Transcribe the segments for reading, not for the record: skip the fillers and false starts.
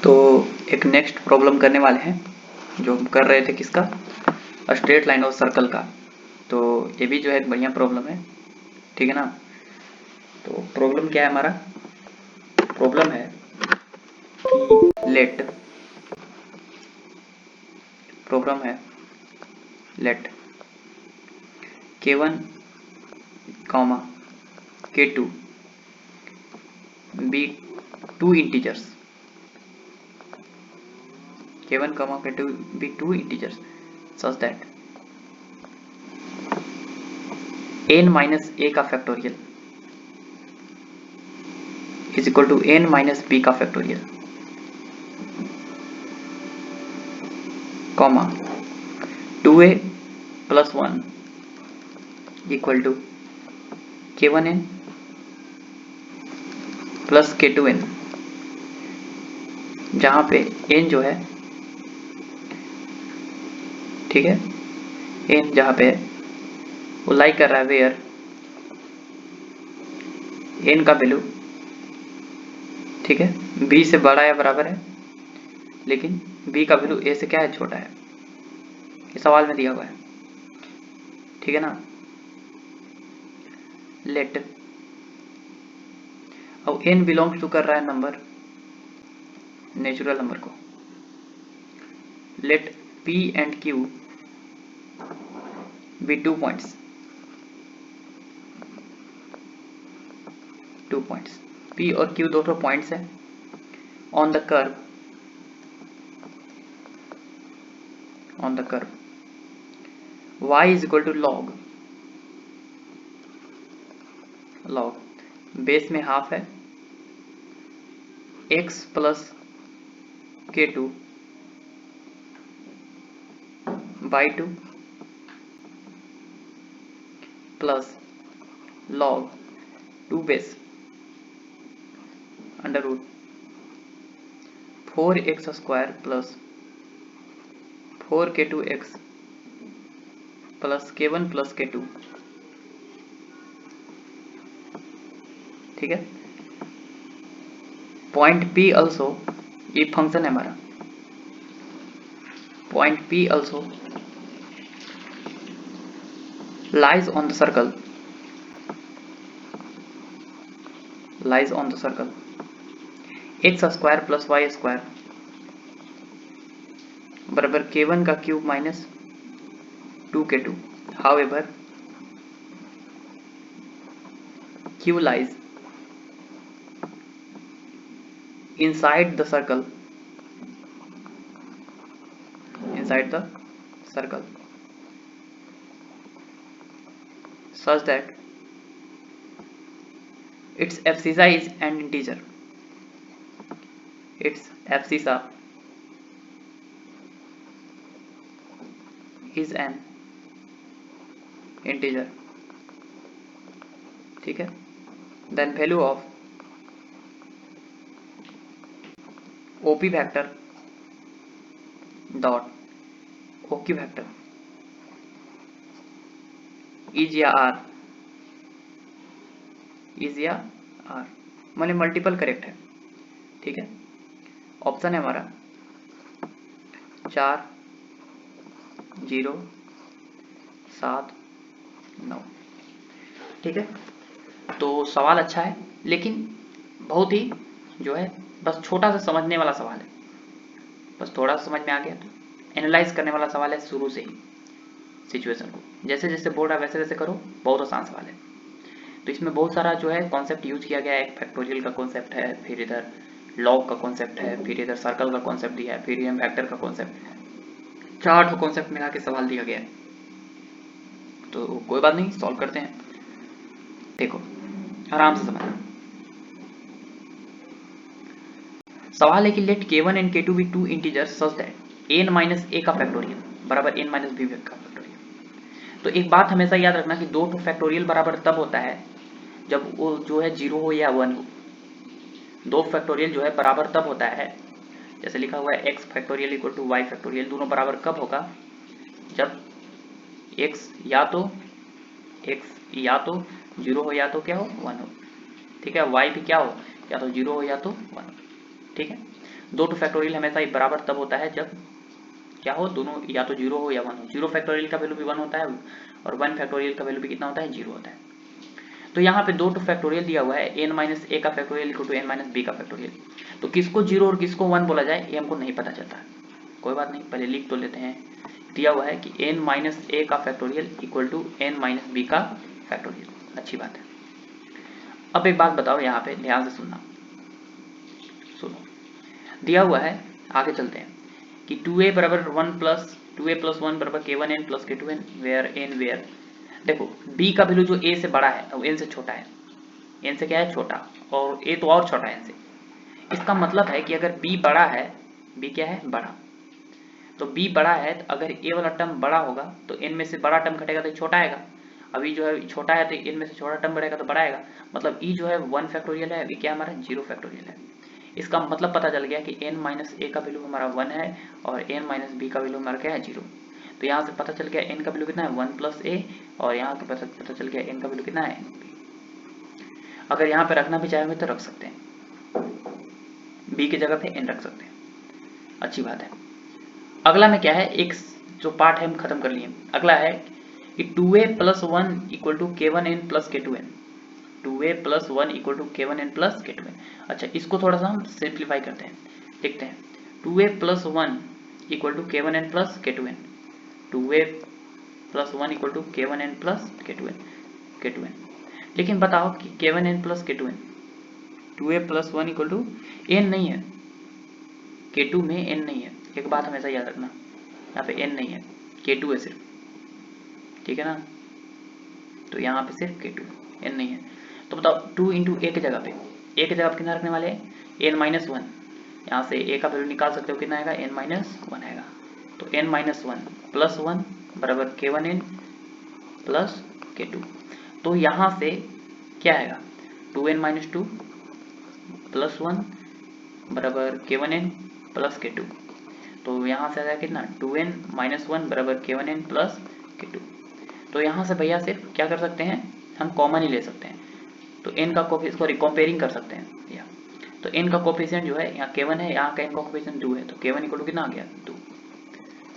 तो एक next problem करने वाले हैं जो हम कर रहे थे किसका, स्ट्रेट लाइन और सर्कल का। तो ये भी जो है एक बढ़िया प्रॉब्लम है, ठीक है ना। तो प्रॉब्लम क्या है हमारा, प्रॉब्लम है कि let k1 comma k2 be two integers, k1 comma k2 be two integers such that n minus a का factorial is equal to n minus b का factorial, comma 2a plus 1 equal to k1n plus k2n, जहाँ पे n जो है, ठीक है, n जहाँ पे है वो लाई कर रहा है वेयर n का वैल्यू, ठीक है, b से बड़ा या बराबर है, लेकिन b का वैल्यू a से क्या है, छोटा है। ये सवाल में दिया हुआ है, ठीक है ना। लेट अब n बिलोंग्स टू कर रहा है नंबर, नेचुरल नंबर को। Let p and q be 2 points, p और q दोनों points on the the curve, y is equal to log base में हाफ है x plus k2 by 2 plus log 2 base under root 4x square plus 4k2x plus k1 plus k2, ठीक है। Point P also, ये function है हमारा, point P also lies on the circle x square plus y square बराबर k1 का cube minus 2k2। However q lies inside the circle such that its abscissa is an integer, its abscissa is an integer, ठीक है। then value of OP vector dot OQ vector is या R माने multiple correct है, ठीक है। Option है हमारा 4 0 7 9, ठीक है। तो सवाल अच्छा है, लेकिन बहुत ही जो है बस छोटा सा समझने वाला सवाल है, बस थोड़ा सा समझ में आ गया तो एनालाइज करने वाला सवाल है शुरू से ही सिचुएशन को, जैसे जैसे बोल रहा है वैसे वैसे करो, बहुत आसान सवाल है। तो इसमें बहुत सारा जो है कॉन्सेप्ट यूज किया गया है, एक फैक्टोरियल का कॉन्सेप्ट है, फिर इधर लॉग का कॉन्सेप्ट है, फिर इधर सर्कल का कॉन्सेप्ट दिया है, फिर ये वेक्टर का कॉन्सेप्ट है, 4 कॉन्सेप्ट मिला के सवाल दिया गया है। तो कोई बात नहीं, सॉल्व करते हैं। देखो आराम से समझना, सवाल है कि let k1 and k2 be 2 integers such that n minus a का फैक्टोरियल बराबर n माइनस b का फैक्टोरियल। तो एक बात हमेशा याद रखना कि 2 फैक्टोरियल बराबर तब होता है जब वो जो है 0 हो या 1 हो। 2 फैक्टोरियल जो है बराबर तब होता है, जैसे लिखा हुआ है x factorial equal to y factorial, दोनों बराबर कब होगा, जब x या तो 0 हो या तो क्या हो 1 हो, ठीक है। y भी क्या हो, या तो 0 हो या तो 1 हो, ठीक है। 2 टू फैक्टोरियल हमेशा बराबर तब होता है जब क्या हो, दोनों या तो 0 हो या 1 हो। 0 फैक्टोरियल का वैल्यू भी 1 होता है और 1 फैक्टोरियल का वैल्यू भी कितना होता है, 0 होता है। तो यहाँ पे 2 टू फैक्टोरियल दिया हुआ है n माइनस ए का factorial equal to n minus b का फैक्टोरियल। तो किसको 0 और किसको 1 बोला जाए ये हमको नहीं पता चलता है। कोई बात नहीं, पहले लिख तो लेते हैं। दिया हुआ है कि n माइनस ए का factorial equal to n minus b का फैक्टोरियल, अच्छी बात है। अब एक बात बताओ, यहाँ पे ध्यान से सुनना, सुनो। दिया हुआ है, आगे चलते हैं कि 2a बराबर 1 प्लस 2a प्लस 1 बराबर k1n plus k2n where n where. देखो b का वैल्यू जो a से बड़ा है और n से छोटा है, n से क्या है, छोटा, और a तो और छोटा है n से। इसका मतलब है कि अगर b बड़ा है, b क्या है, बड़ा, तो b बड़ा है तो अगर a वाला टर्म बड़ा होगा तो n में से बड़ा टर्म घटेगा तो छोटा आएगा। अभी जो है छोटा है तो n में से छोटा टर्म बढ़ेगा तो बड़ा आएगा। मतलब e जो है 1 फैक्टोरियल है, अभी क्या हमारा 0 फैक्टोरियल है। इसका मतलब पता चल गया कि n माइनस ए का वैल्यू हमारा 1 है और n माइनस बी का वैल्यू हमारा क्या है, 0। तो यहाँ से पता चल गया n का वैल्यू कितना है, 1 प्लस ए, और यहाँ से पता चल गया n का वैल्यू कितना है, b। अगर यहाँ पे रखना भी चाहेंगे तो रख सकते हैं, b की जगह पे n रख सकते हैं, अच्छी बात है। अगला में क्या है, एक जो पार्ट है हम खत्म कर लिए। अगला है कि 2a plus 1 equal to k1n plus k2n, 2a plus 1 equal to k1n plus k2n। अच्छा, इसको थोड़ा सा हम सिंप्लीफाई करते हैं, देखते हैं। 2a plus 1 equal to k1n plus k2n, 2a plus 1 equal to k1n plus k2n। लेकिन बताओ कि k1n plus k2n, 2a plus 1 equal to n नहीं है, k2 में n नहीं है, एक बात हमेशा याद रखना, यहाँ पे n नहीं है, k2 है सिर्फ, ठीक है ना। तो यहाँ पे सिर्फ k2, n नहीं है। तो बताओ 2 इंटू ए की जगह पे, ए की जगह पे कितना रखने वाले हैं, n माइनस 1। यहाँ से ए का वैल्यू निकाल सकते हो, कितना आएगा, n माइनस 1 आएगा। तो n माइनस 1 प्लस 1 बराबर k1n प्लस k2। तो यहाँ से क्या आएगा, 2n माइनस 2 प्लस 1 बराबर k1n प्लस k2। तो यहाँ से आ जाएगा कितना, 2n माइनस 1 बराबर k1n प्लस k2। तो यहाँ से भैया सिर्फ क्या कर सकते हैं, हम कॉमन ही ले सकते हैं। तो n का सॉरी कंपेयरिंग कर सकते हैं भैया। तो n का कोफिशिएंट जो है यहाँ k1 है, यहाँ का n का कोफिशिएंट 2 है, तो k1 इक्वल टू कितना आ गया, 2,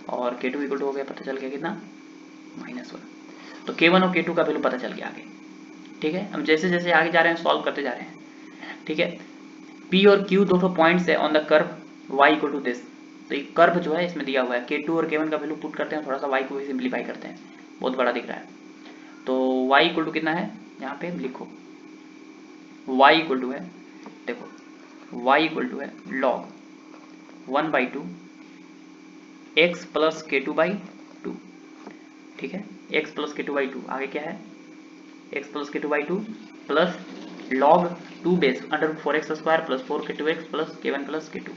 और k2 इक्वल टू हो गया, पता चल गया कितना, -1। तो k1 और k2 का वैल्यू पता चल गया आगे, ठीक है। हम जैसे जैसे आगे जा रहे हैं सॉल्व करते जा रहे हैं, ठीक है। p और q दोनों पॉइंट्स है on the curve y equal to this. तो ये कर्व जो है इसमें दिया हुआ है, k2 और k1 का वैल्यू पुट करते हैं, थोड़ा सा y को भी सिंप्लीफाई करते हैं, बहुत बड़ा दिख रहा है। तो y इक्वल टू कितना है, यहाँ पे लिखो y इक्वल टू है, देखो y इक्वल टू है log 1/2 x प्लस k2/2, ठीक है, x प्लस k2/2। आगे क्या है, x plus k2/2 plus log 2 base under 4x square plus 4k2x plus k1 plus k2,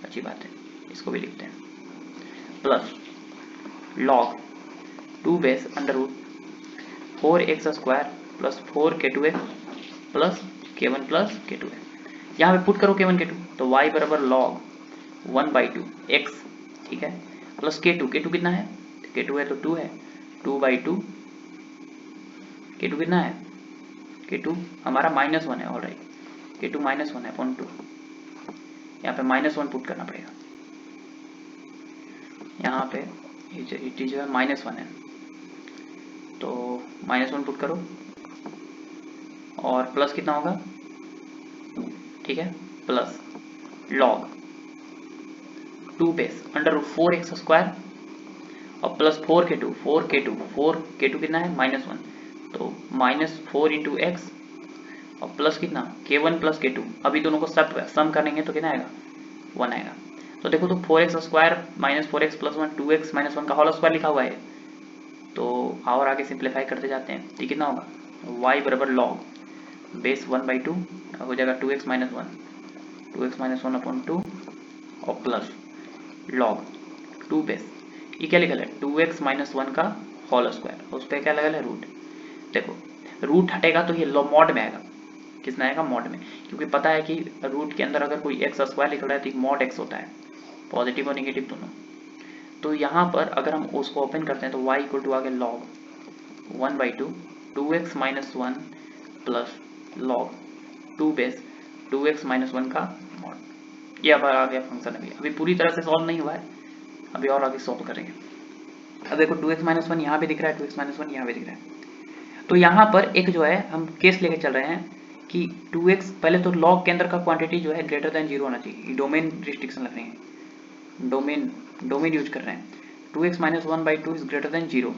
अच्छी बात है, इसको भी लिखते हैं, plus log 2 base under 4x square plus 4k2x plus k1 plus k2 है। यहाँ पे पुट करो k1 k2, तो y बराबर log 1/2 x, ठीक है, प्लस k2, k2 कितना है, k2 है तो 2 है, 2/2, k2 कितना है, k2 हमारा -1 है, ऑलराइट, k2 -1 है अपॉन 2, यहाँ पे -1 पुट करना पड़ेगा, यहाँ पे ये जो है -1 है, तो -1 पुट करो, और प्लस कितना होगा, ठीक है, plus log 2 base under 4x square और प्लस 4k2 कितना है, -1, तो -4 इंटू एक्स और प्लस कितना, k1 प्लस k2। अभी दोनों को सम करेंगे तो कितना आएगा, 1 आएगा। तो देखो, तो 4x square minus 4x plus 1 2x minus 1 का होल स्क्वायर लिखा हुआ है, तो और आगे सिंप्लीफाई करते जाते हैं, तो कितना होगा, y बराबर log बेस 1/2 हो जाएगा 2x माइनस 1 अपॉन 2 और प्लस log 2 बेस, ये क्या लिखा है, 2x माइनस 1 का होल स्क्वायर, उस पर क्या लगा है, रूट। देखो रूट हटेगा तो ये मॉड में आएगा, किस में आएगा, मॉड में, क्योंकि पता है कि रूट के अंदर अगर कोई एक्स स्क्वायर लिख रहा है तो मॉड एक्स होता है, पॉजिटिव और निगेटिव दोनों। तो यहाँ पर अगर हम उसको ओपन करते हैं तो y इक्वल टू आ गया log 1/2 2x minus 1 plus log 2 base 2x minus 1 का मॉड, ये अब आ गया फंक्शन। अभी पूरी तरह से सॉल्व नहीं हुआ है, अभी और आगे सॉल्व करेंगे। अब देखो 2x माइनस वन यहाँ भी दिख रहा है, 2x माइनस वन यहाँ भी दिख रहा है। तो यहाँ पर एक जो है हम केस लेके चल रहे हैं कि 2x, पहले तो लॉग के अंदर का क्वांटिटी जो है ग्रेटर देन 0 होना चाहिए। डोमेन रिस्ट्रिक्शन लग रही है, डोमेन यूज कर रहे हैं। 2x minus one by two is greater than 0।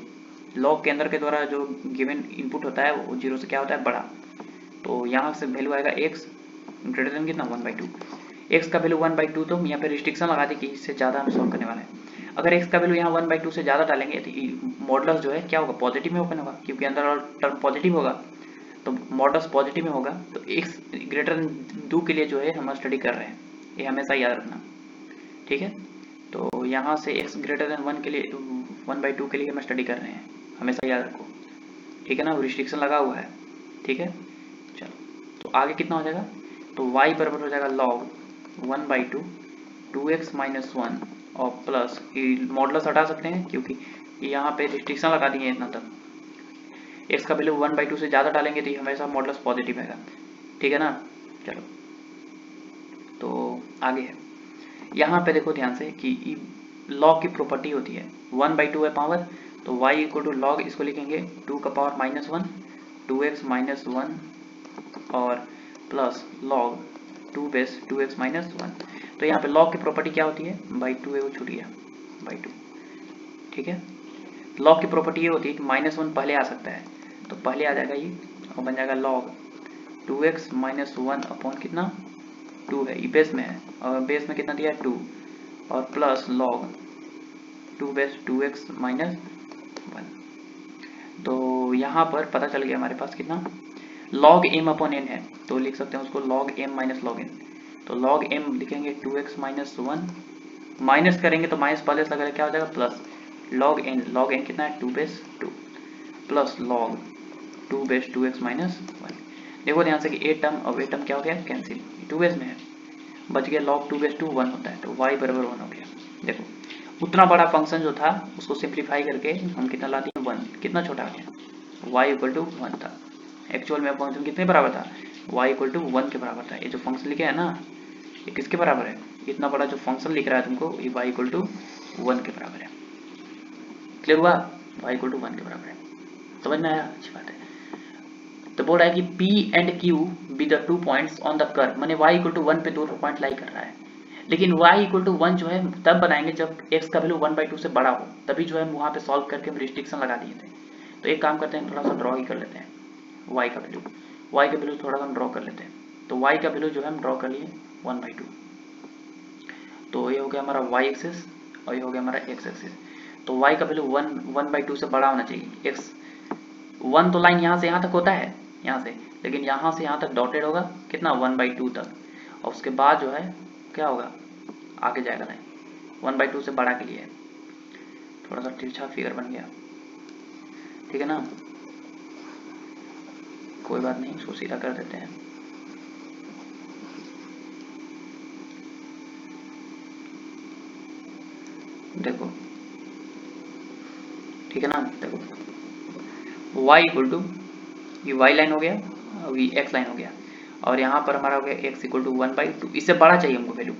Log के अंदर के द्वारा जो गिवन इनपुट होता है वो 0 से क्या होता है, बड़ा। तो यहाँ से वैल्यू आएगा x ग्रेटर देन कितना, 1/2। x का वैल्यू 1/2, तो यहाँ पे रिस्ट्रिक्शन लगा दी कि इससे ज़्यादा हम सॉल्व करने वाले हैं। अगर x का वैल्यू यहाँ 1/2 से ज़्यादा डालेंगे तो मॉडुलस जो है क्या होगा, पॉजिटिव में ओपन होगा, क्योंकि अंदर और टर्म पॉजिटिव होगा, तो मॉडुलस पॉजिटिव में होगा। तो x ग्रेटर देन 2 के लिए जो है हम स्टडी कर रहे हैं, ये हमेशा याद रखना, ठीक है। तो यहाँ से x ग्रेटर देन 1 के लिए, 1/2 के लिए हम स्टडी कर रहे हैं, हमेशा याद रखो, ठीक है ना। रिस्ट्रिक्शन लगा हुआ है, ठीक है। चलो तो आगे कितना हो जाएगा, तो y बराबर हो जाएगा log 1/2 2x माइनस वन और प्लस मॉडुलस हटा सकते हैं क्योंकि यहाँ पे रिस्ट्रिक्शन लगा दिए इतना तक। x का वैल्यू 1/2 से ज़्यादा डालेंगे तो हमेशा मॉडुलस पॉजिटिव आएगा, ठीक है ना। चलो तो आगे है, यहाँ पे देखो ध्यान से कि लॉग की प्रॉपर्टी होती है 1/2 है पावर, तो y इक्वल टू लॉग, इसको लिखेंगे 2 का power minus one 2x minus one और plus log 2 base 2x minus one. तो यहाँ पे लॉग की प्रॉपर्टी क्या होती है, बाई टू है वो छूट गया, बाई टू, ठीक है। लॉग की प्रॉपर्टी ये होती है कि माइनस वन पहले आ सकता है, तो पहले आ जाएगा ये और बन जाएगा log 2x minus one upon कितना 2 है, ये बेस में है और बेस में कितना दिया है 2 और plus log 2 base 2x minus one. तो यहाँ पर पता चल गया हमारे पास कितना, log m अपॉन n है, तो लिख सकते हैं उसको log m minus log n। तो log m लिखेंगे 2x माइनस वन, माइनस करेंगे तो माइनस पहले से लगा क्या हो जाएगा प्लस log n कितना है 2 base 2 plus log 2 base 2x minus one. देखो ध्यान से कि ए टर्म और ए टर्म क्या हो गया कैंसिल, 2 बेस में है, बच गया log 2 बेस 2 1 होता है, तो y बराबर 1 हो गया। देखो उतना बड़ा फंक्शन जो था उसको सिंप्लीफाई करके हम कितना ला दिए 1, कितना छोटा आ गया, y इक्वल टू 1 था। एक्चुअल में फंक्शन कितने बराबर था, y इक्वल टू 1 के बराबर था। ये जो फंक्शन लिखे है ना, ये किसके बराबर है, इतना बड़ा जो फंक्शन लिख रहा है तुमको, ये y इक्वल टू 1 के बराबर है। क्लियर हुआ, y इक्वल टू 1 के बराबर है, समझ में आया, अच्छी बात है। तो बोल रहा है कि p and q be the 2 points on the curve, माने y इक्वल टू 1 पे 2 पॉइंट लाई कर रहा है, लेकिन y इक्वल टू 1 जो है तब बनाएंगे जब x का वैल्यू 1/2 से बड़ा हो, तभी जो है वहाँ पे सॉल्व करके हम रिस्ट्रिक्शन लगा दिए थे। तो एक काम करते हैं, थोड़ा सा ड्रॉ ही कर लेते हैं y का वैल्यू थोड़ा सा हम ड्रॉ कर लेते हैं। तो y का वैल्यू जो है हम ड्रॉ कर लिए 1/2, तो ये हो गया हमारा y एक्सिस और ये हो गया हमारा x एक्सिस। तो y का वैल्यू 1/2 से बड़ा होना चाहिए, x 1 तो लाइन यहाँ से यहाँ तक होता है, यहाँ से, लेकिन यहाँ से यहाँ तक डॉटेड होगा कितना 1/2 तक, और उसके बाद जो है क्या होगा, आगे जाएगा लाइन 1/2 से बड़ा के लिए। थोड़ा सा तिरछा फिगर बन गया, ठीक है ना, कोई बात नहीं, इसको सीधा कर देते हैं। देखो ठीक है ना, देखो y इक्वल टू, ये y लाइन हो गया और ये x लाइन हो गया, और यहाँ पर हमारा हो गया x इक्वल टू 1/2, इससे बड़ा चाहिए हमको वैल्यू,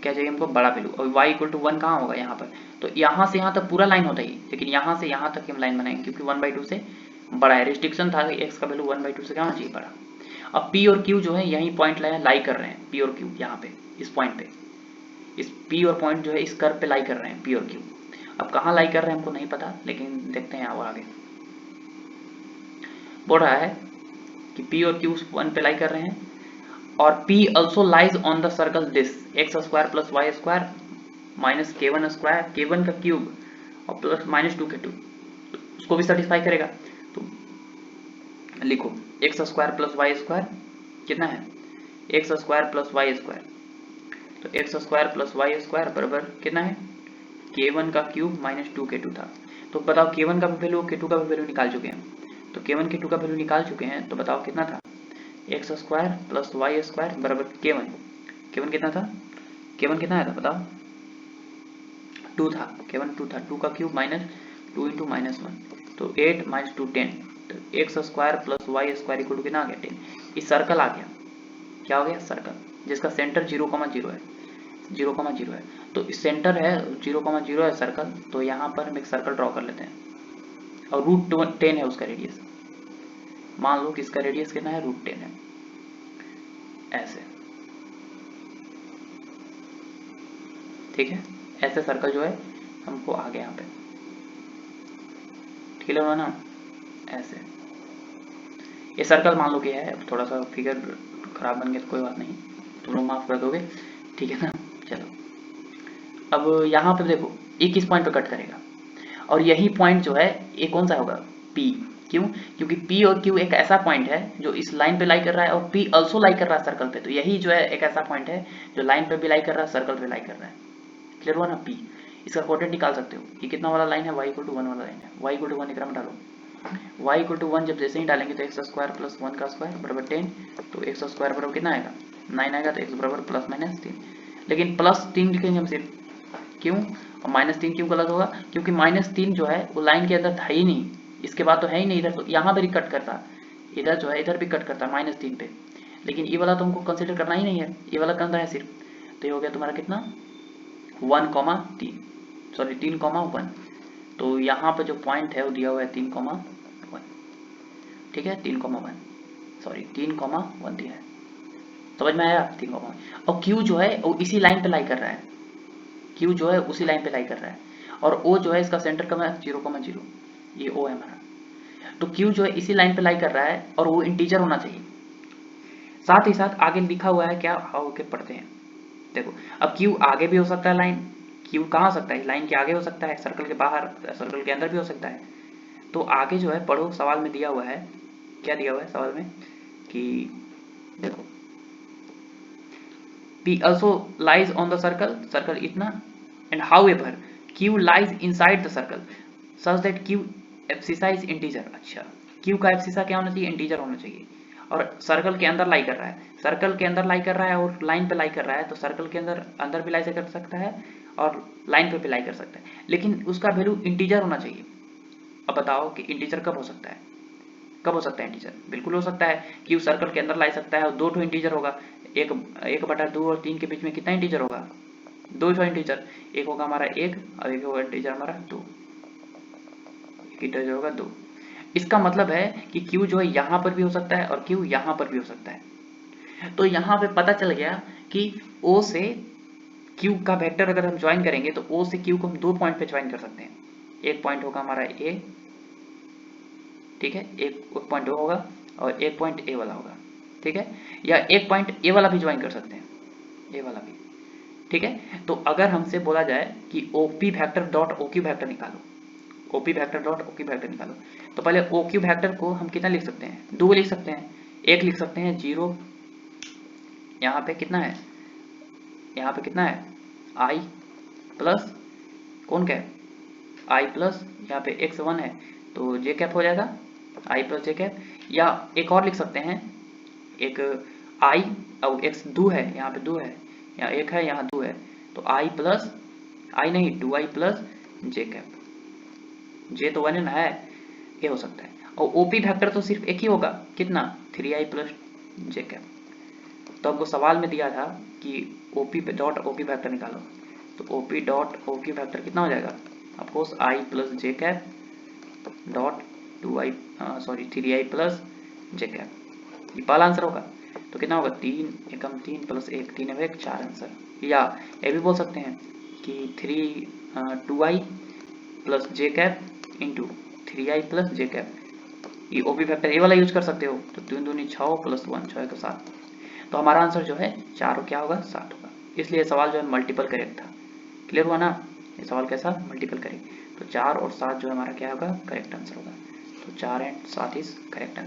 क्या चाहिए हमको, बड़ा वैल्यू, और y इक्वल टू 1 कहाँ होगा यहाँ पर, तो यहाँ से यहाँ तक पूरा लाइन होता ही, लेकिन यहाँ से यहाँ तक हम लाइन बनाएंगे क्योंकि 1/2 से बड़ा है, रिस्ट्रिक्शन था कि x का वैल्यू 1/2 से क्या होना चाहिए, बड़ा। अब p और q जो है यही पॉइंट लाई कर रहे हैं, p और q यहाँ पे इस पॉइंट पे, इस p और पॉइंट जो है इस कर्व पे लाई कर रहे हैं p और q। अब कहाँ लाई कर रहे हैं हमको नहीं पता, लेकिन देखते हैं और आगे बोल रहा है कि p और q उस पॉइंट पे लाई कर रहे हैं, और p also lies on the circle this x square plus y square minus k1 square k1 का क्यूब और प्लस माइनस 2k2, उसको भी सेटिस्फाई करेगा। तो लिखो x square plus y square कितना है, x square plus y square, तो x square plus y square बराबर कितना है, k1 का क्यूब माइनस 2k2 था। तो बताओ k1 का वैल्यू k2 का वैल्यू निकाल चुके हैं, तो k1 k2 का वैल्यू निकाल चुके हैं, तो बताओ कितना था, x square plus y square बराबर k1 कितना था, k1 कितना आया था बताओ, 2 था, k1 2 था, 2 का क्यूब माइनस 2 इंटू माइनस 1, तो 8 माइनस 2 10, तो x square plus y square equal to कितना आ गया 10। इस सर्कल आ गया, क्या हो गया सर्कल, जिसका सेंटर 0,0 है, 0,0 है। तो इस सेंटर है 0,0 है सर्कल, तो यहाँ पर हम एक सर्कल ड्रॉ कर लेते हैं और √10 है उसका रेडियस। मान लो कि इसका रेडियस कितना है, √10 है। ऐसे, ठीक है, ऐसे सर्कल जो है हमको आ गया यहाँ पे, क्लियर हुआ ना। ऐसे ये सर्कल मान लो कि है, थोड़ा सा फिगर खराब बन गया तो कोई बात नहीं, तुम लोग माफ कर दोगे, ठीक है ना। चलो अब यहाँ पे देखो ये किस पॉइंट पे कट करेगा, और यही पॉइंट जो है ये कौन सा होगा, P। क्यों? क्योंकि P और Q एक ऐसा पॉइंट है जो इस लाइन पे लाई कर रहा है और P ऑल्सो लाई कर रहा है सर्कल पे, तो यही जो है एक ऐसा पॉइंट है जो लाइन पे भी लाई कर रहा है, सर्कल पे लाई कर रहा है। क्लियर हुआ ना। P इसका कोऑर्डिनेट निकाल सकते हो, ये कितना वाला लाइन है, y = 1 वाला लाइन है। y = 1 एकरा में डालो, y = 1 जब जैसे ही डालेंगे तो x² + 1 का स्क्वायर बराबर 10, तो x² बराबर कितना आएगा, 9 आएगा, तो x बराबर ±3। लेकिन +3 लिखेंगे हम सिर्फ, क्यों, और -3 क्यों गलत होगा, क्योंकि -3 जो है वो लाइन के अंदर था ही नहीं, इसके बाद तो है ही नहीं, इधर तो यहाँ पर ही कट करता, इधर जो है इधर भी कट करता -3 पे, लेकिन ये वाला तो हमको कंसिडर करना ही नहीं है, ये वाला करना है सिर्फ। तो ये हो गया तुम्हारा कितना 1,3, सॉरी 3,1। तो यहाँ पर जो पॉइंट है वो दिया हुआ है 3,1, ठीक है, 3,1, सॉरी 3,1 दिया है, समझ में आया 3,1। और Q जो है वो इसी लाइन पे लाई कर रहा है, Q जो है उसी लाइन पे लाई कर रहा है, और O जो है इसका सेंटर कम है 0,0, ये O है हमारा। तो Q जो है इसी लाइन पे लाई कर रहा है और वो इंटीजर होना चाहिए। साथ ही साथ आगे लिखा हुआ है क्या, आओ के पढ़ते हैं। देखो अब Q आगे भी हो सकता है, लाइन Q कहाँ हो सकता है, लाइन के आगे हो सकता है, सर्कल के बाहर, सर्कल के अंदर भी हो सकता है। तो आगे जो है पढ़ो, सवाल में दिया हुआ है, क्या दिया हुआ है सवाल में कि देखो P also lies on the circle इतना, and however Q lies inside the circle such that Q abscissa is integer. अच्छा, Q का एब्सिसा क्या होना चाहिए, इंटीजर होना चाहिए, और सर्कल के अंदर लाई कर रहा है, सर्कल के अंदर लाई कर रहा है और लाइन पे लाई कर रहा है, तो सर्कल के अंदर भी लाई से कर सकता है और लाइन पे भी लाई कर सकता है, लेकिन उसका वैल्यू इंटीजर होना चाहिए। अब बताओ कि इंटीजर कब हो सकता है, कब हो सकता है इंटीजर, बिल्कुल हो सकता है, Q सर्कल के अंदर लाई सकता है और 2 इंटीजर होगा, 1/2 और 3 के बीच में कितना इंटीजर होगा, 2 इंटीजर, एक होगा हमारा 1 और एक होगा इंटीजर हमारा 2, इंटीजर होगा 2। इसका मतलब है कि Q जो है यहाँ पर भी हो सकता है और Q यहाँ पर भी हो सकता है। तो यहाँ पे पता चल गया कि O से Q का वेक्टर अगर हम ज्वाइन करेंगे तो O से Q को हम 2 पॉइंट पे ज्वाइन कर सकते हैं। एक पॉइंट होगा हमारा A, ठीक है, एक पॉइंट O होगा और एक पॉइंट A वाला होगा, ठीक है, या एक पॉइंट A वाला भी ज्वाइन कर सकते हैं, A वाला भी, ठीक है। तो अगर हमसे बोला जाए कि OP vector dot OQ vector निकालो, OP vector dot OQ vector निकालो, तो पहले OQ वेक्टर को हम कितना लिख सकते हैं, 2 लिख सकते हैं, एक लिख सकते हैं 0, यहाँ पे कितना है, यहाँ पे कितना है I प्लस कौन क्या है, I प्लस यहाँ पे x1 है तो j कैप हो जाएगा, I प्लस j कैप, या एक और लिख सकते हैं, एक I और x 2 है, यहाँ पे 2 है, यहाँ 1 है, यहाँ 2 है, तो I प्लस I नहीं 2I plus j cap, j तो 1 है, ये हो सकता है। और OP वेक्टर तो सिर्फ एक ही होगा, कितना 3I प्लस j कैप। तो हमको सवाल में दिया था कि OP डॉट OQ वेक्टर निकालो, तो OP डॉट OQ वेक्टर कितना हो जाएगा, of course I plus j cap dot 3I plus j cap, ये पहला आंसर होगा। तो कितना होगा 3 एकम 3 प्लस 1 3 है 4 आंसर। या ये भी बोल सकते हैं कि 2I plus j cap into 3I plus j cap, ये OP फैक्टर ये वाला यूज कर सकते हो, तो 3 दूनी 6 प्लस 1 6 का 7, तो हमारा आंसर जो है 4 क्या होगा 7 होगा, इसलिए सवाल जो है मल्टीपल करेक्ट था। क्लियर हुआ ना, ये सवाल कैसा मल्टीपल करेक्ट, तो 4 और 7 जो हमारा क्या होगा करेक्ट आंसर होगा, तो 4 एंड 7 इज करेक्ट आंसर।